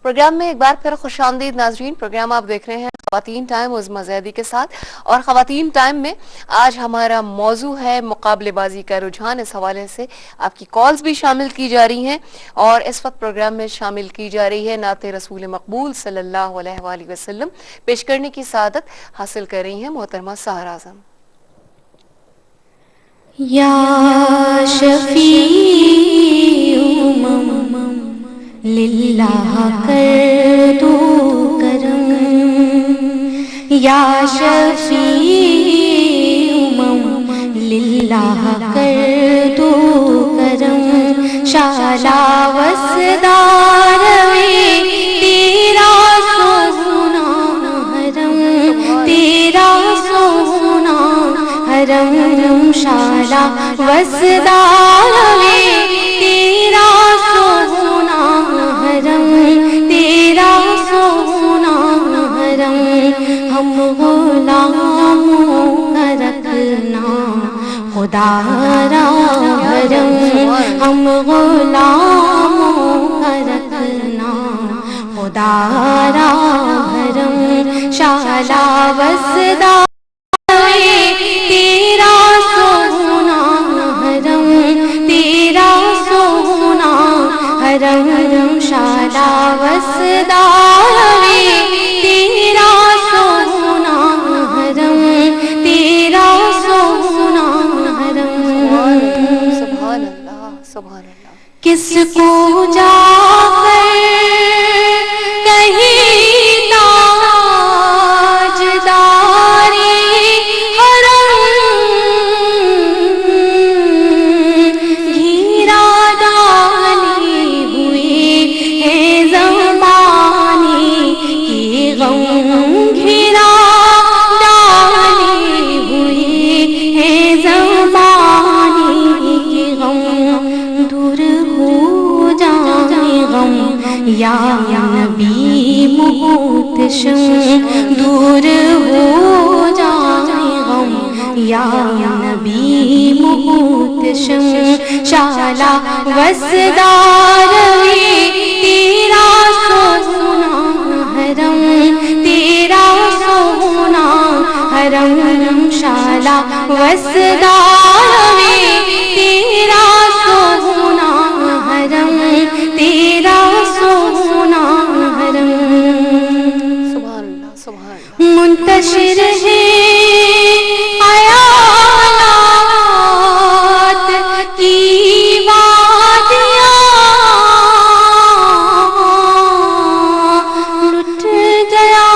Programme میں ایک بار پھر خوش آمدید ناظرین. پروگرام آپ دیکھ رہے ہیں خواتین ٹائم عظمیٰ زیدی کے ساتھ, اور خواتین ٹائم میں آج ہمارا موضوع ہے مقابلے بازی کا رجحان. اس حوالے سے آپ کی کالز بھی شامل کی جا رہی ہیں, اور اس وقت پروگرام میں شامل کی جا رہی ہے نعت رسول مقبول صلی اللہ علیہ وآلہ وسلم. پیش کرنے کی سعادت حاصل کر رہی ہیں محترمہ سحر اعظم. یا شفیع للہ کر دو کرم, یا شفیع للہ کر دو کرم. شالا وسدار تیرا سونا حرم, تیرا سونا حرم. شالا وسدار تیرا سونا حرم, تیرا سونا حرم. ہم غلاموں کا رکھنا خدا را حرم, ہم غلاموں کا رکھنا خدا را حرم. شالا وسدار تیرا سونا حرم, تیرا سونا حرم. شالا وسدار تیرا سونا حرم, تیرا سونا حرم. سبحان اللہ سبحان اللہ. کس کو جا کر کہیں یا نبی محتشم دور ہو جائے غم, یا نبی محتشم. شالا وسدار تیرا سونا حرم, تیرا سونا حرم. شالا وسدار تیرا سونا حرم, تیرا سونا حرم. سبحان اللہ سبحان اللہ. منتشر ہے خیالات کی وادیاں, لٹ گیا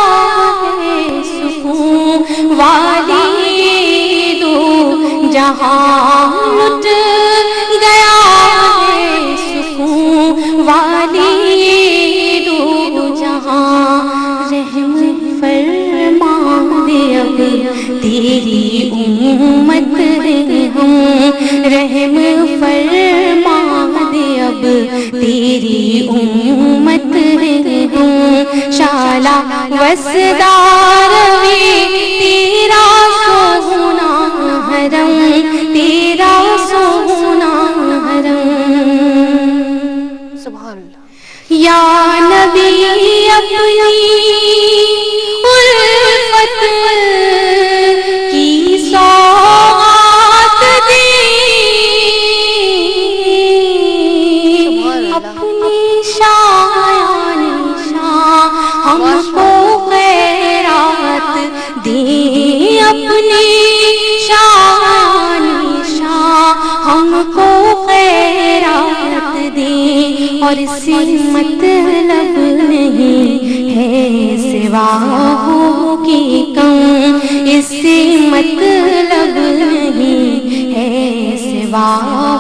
ہے سکون والی دو جہاں, لٹ گیا ہے سکون والی دو جہاں. رحم فرما دے اب تیری امت ہم, رحم فرما دے اب تیری امت ہم. شالا وسدار تیرا سونا حرم, تیرا سونا حرم. سبحان اللہ. یا نبی اپنی الفت کی سوغات دی, اپنی شایان شاہ ہم کو خیرات دی, اپنی شایان شاہ ہم کو خیرات دی. اور اسی مطلب نہیں ہے سوا ہو کی کم, اسی مطلب نہیں ہے سوا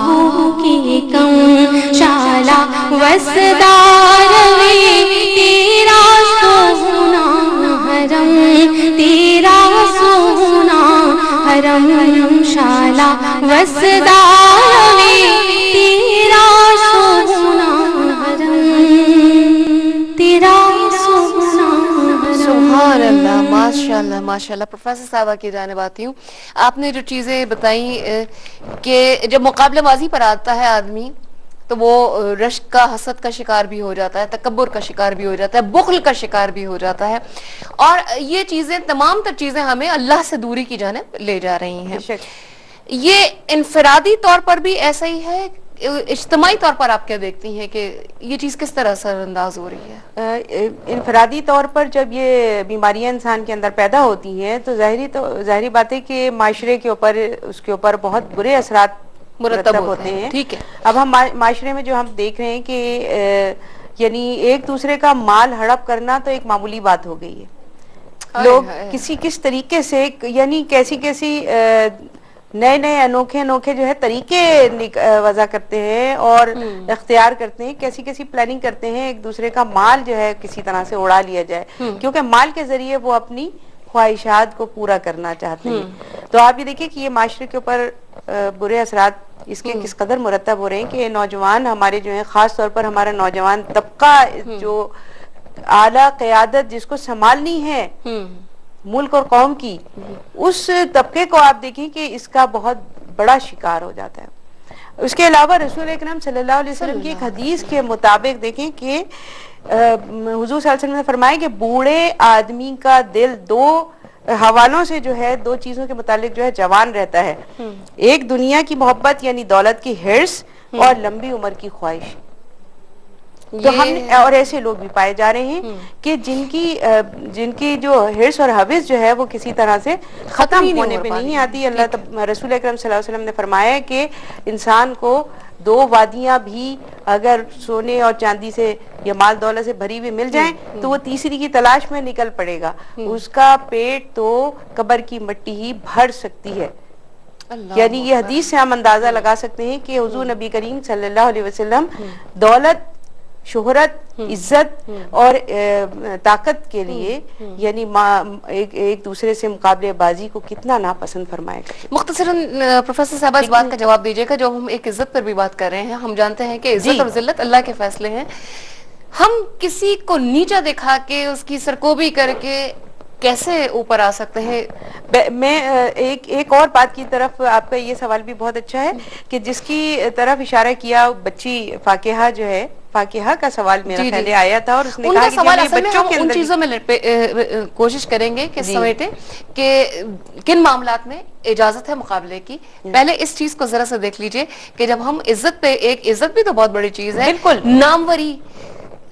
ہو کی کم. شالا وسدار تیرا سونا حرم, تیرا سونا حرم. شالا وسدار تیرا سونا حرم, تیرا سونا حرم. سبحان اللہ ماشاءاللہ ماشاءاللہ. پروفیسر صاحبہ کی جانب آتی ہوں. آپ نے جو چیزیں بتائیں کہ جب مقابلہ بازی پر آتا ہے آدمی تو وہ رشک کا حسد کا شکار بھی ہو جاتا ہے, تکبر کا شکار بھی ہو جاتا ہے, بخل کا شکار بھی ہو جاتا ہے, اور یہ چیزیں تمام تر چیزیں ہمیں اللہ سے دوری کی جانب لے جا رہی ہیں. یہ انفرادی طور پر بھی ایسا ہی ہے, اجتماعی طور پر آپ کیا دیکھتی ہیں کہ یہ چیز کس طرح اثر انداز ہو رہی ہے؟ انفرادی طور پر جب یہ بیماریاں انسان کے اندر پیدا ہوتی ہیں تو ظاہری بات ہے کہ معاشرے کے اوپر اس کے اوپر بہت برے اثرات مرتب ہوتے ہیں. ٹھیک ہے. اب ہم معاشرے میں جو ہم دیکھ رہے ہیں کہ یعنی ایک دوسرے کا مال ہڑپ کرنا تو ایک معمولی بات ہو گئی ہے. لوگ کس طریقے سے یعنی کیسی نئے انوکھے جو ہے طریقے وضع کرتے ہیں اور اختیار کرتے ہیں, کیسی پلاننگ کرتے ہیں ایک دوسرے کا مال جو ہے کسی طرح سے اڑا لیا جائے, کیونکہ مال کے ذریعے وہ اپنی خواہشات کو پورا کرنا چاہتے ہیں. تو آپ یہ دیکھیں کہ یہ معاشرے کے اوپر برے اثرات اس کے کس قدر مرتب ہو رہے ہیں کہ نوجوان ہمارے جو ہیں, خاص طور پر ہمارا نوجوان طبقہ جو اعلیٰ قیادت جس کو سنبھالنی ہے ملک اور قوم کی, اس طبقے کو آپ دیکھیں کہ اس کا بہت بڑا شکار ہو جاتا ہے. اس کے علاوہ رسول اکرم صلی اللہ علیہ وسلم کی ایک حدیث کے مطابق دیکھیں کہ حضور صلی اللہ علیہ وسلم نے فرمایا کہ بوڑھے آدمی کا دل دو حوالوں سے جو ہے, دو چیزوں کے متعلق جو ہے جوان رہتا ہے. ایک دنیا کی محبت یعنی دولت کی حرص, اور لمبی عمر کی خواہش. تو ہم اور ایسے لوگ بھی پائے جا رہے ہیں کہ جن کی جو حرص اور حوث جو ہے وہ کسی طرح سے ختم ہونے پہ نہیں آتی. رسول اکرم صلی اللہ علیہ وسلم نے فرمایا کہ انسان کو دو وادیاں بھی اگر سونے اور چاندی سے یا مال دولت سے بھری ہوئی مل جائیں تو وہ تیسری کی تلاش میں نکل پڑے گا. اس کا پیٹ تو قبر کی مٹی ہی بھر سکتی ہے. یعنی یہ حدیث سے ہم اندازہ لگا سکتے ہیں کہ حضور نبی کریم صلی اللہ علیہ وسلم دولت, شہرت, عزت اور طاقت کے لیے یعنی ایک دوسرے سے مقابلے بازی کو کتنا ناپسند فرمائے گا. مختصراً پروفیسر صاحبہ اس بات کا جواب دیجیے گا, جو ہم ایک عزت پر بھی بات کر رہے ہیں, ہم جانتے ہیں کہ عزت اور ذلت اللہ کے فیصلے ہیں. ہم کسی کو نیچا دکھا کے اس کی سرکوبی کر کے کیسے اوپر آ سکتے ہیں؟ میں ایک اور بات کی طرف, آپ کا یہ سوال بھی بہت اچھا ہے کہ جس کی طرف اشارہ کیا بچی فاقیہ جو ہے, فاقیہ کا سوال میرا پہلے آیا تھا اور اس نے کہا کہ بچوں کے ان چیزوں میں کوشش کریں گے کہ سمیٹیں کہ کن معاملات میں اجازت ہے مقابلے کی. پہلے اس چیز کو ذرا سا دیکھ لیجئے کہ جب ہم عزت پہ, ایک عزت بھی تو بہت بڑی چیز ہے, بالکل ناموری,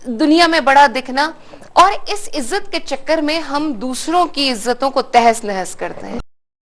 دنیا میں بڑا دکھنا, اور اس عزت کے چکر میں ہم دوسروں کی عزتوں کو تہس نہس کرتے ہیں.